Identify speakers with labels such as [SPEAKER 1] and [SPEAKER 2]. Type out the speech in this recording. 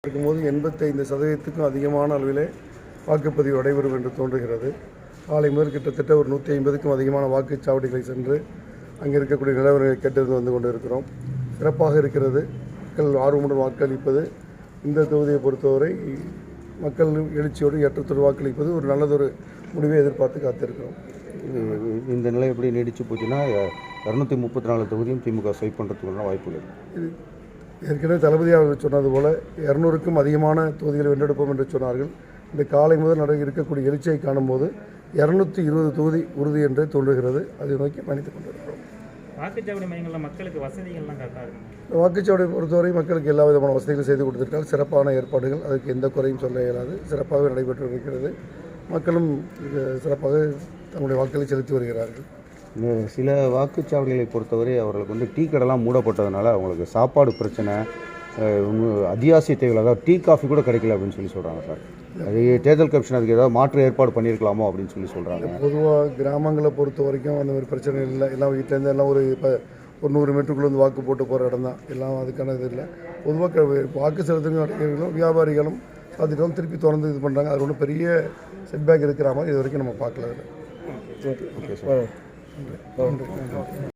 [SPEAKER 1] இருக்கும்போது 85% அதிகமான அளவிலே வாக்குப்பதிவு நடைபெறும் என்று தோன்றுகிறது. காலை முதல் கிட்டத்தட்ட ஒரு 150க்கும் அதிகமான வாக்குச்சாவடிகளை சென்று அங்கே இருக்கக்கூடிய நிலவரங்களை கேட்டறிந்து வந்து கொண்டிருக்கிறோம். சிறப்பாக இருக்கிறது. மக்கள் ஆர்வமுடன் வாக்களிப்பது, இந்த தொகுதியை பொறுத்தவரை மக்கள் எழுச்சியோடு ஏற்றத்தோடு வாக்களிப்பது ஒரு நல்லதொரு முடிவை எதிர்பார்த்து காத்திருக்கிறோம்.
[SPEAKER 2] இந்த நிலை எப்படி நீடிச்சு போச்சுன்னா 234 தொகுதியும் திமுக ஸ்வைப் பண்ணுறதுக்குள்ள வாய்ப்புகள்.
[SPEAKER 1] இது ஏற்கனவே தளபதி அவர்கள் சொன்னது போல 200க்கும் அதிகமான தொகுதிகளை வென்றெடுப்போம் என்று சொன்னார்கள். இந்த காலை முதல் இருக்கக்கூடிய எழுச்சியை காணும்போது 220 தொகுதி உறுதி என்றே தோன்றுகிறது. அதை நோக்கி பயணித்துக் கொண்டிருக்கிறோம்.
[SPEAKER 3] வாக்குச்சாவடி மையங்களில் மக்களுக்கு வசதிகள்லாம் கரெக்டாக இருக்கும்.
[SPEAKER 1] வாக்குச்சாவடி பொறுத்தவரை மக்களுக்கு எல்லா விதமான வசதிகளும் செய்து கொடுத்திருக்கால். சிறப்பான ஏற்பாடுகள், அதுக்கு எந்த குறையும் சொல்ல இயலாது. சிறப்பாக நடைபெற்று இருக்கிறது. மக்களும் சிறப்பாக தங்களுடைய வாக்குகளை செலுத்தி வருகிறார்கள்.
[SPEAKER 2] சில வாக்குச்சாவடிகளை பொறுத்தவரை அவர்களுக்கு டீ கடைலாம் மூடப்பட்டதுனால அவங்களுக்கு சாப்பாடு பிரச்சனை, அத்தியாவசிய தேவைகள், அதாவது டீ காஃபி கூட கிடைக்கல அப்படின்னு சொல்கிறாங்க சார். அது தேர்தல் கமிஷன் அதுக்கு ஏதாவது மாற்று ஏற்பாடு பண்ணியிருக்கலாமோ அப்படின்னு சொல்கிறாங்க.
[SPEAKER 1] பொதுவாக கிராமங்களை பொறுத்த வரைக்கும் அந்த மாதிரி பிரச்சனை இல்லை. எல்லாம் வீட்டிலேருந்து எல்லாம் ஒரு 100 மீட்டருக்குள்ளே வந்து வாக்கு போட்டு போகிற இடம் தான். எல்லாம் அதுக்கான இது இல்லை. பொதுவாக வாக்கு செலுத்தும் நடிகர்களும் வியாபாரிகளும் பார்த்துட்டு திருப்பி திறந்து இது பண்ணுறாங்க. அது ஒன்றும் பெரிய செட்பேக் இருக்கிற மாதிரி இது வரைக்கும் நம்ம பார்க்கல.
[SPEAKER 2] Okay sir.
[SPEAKER 1] நன்றி.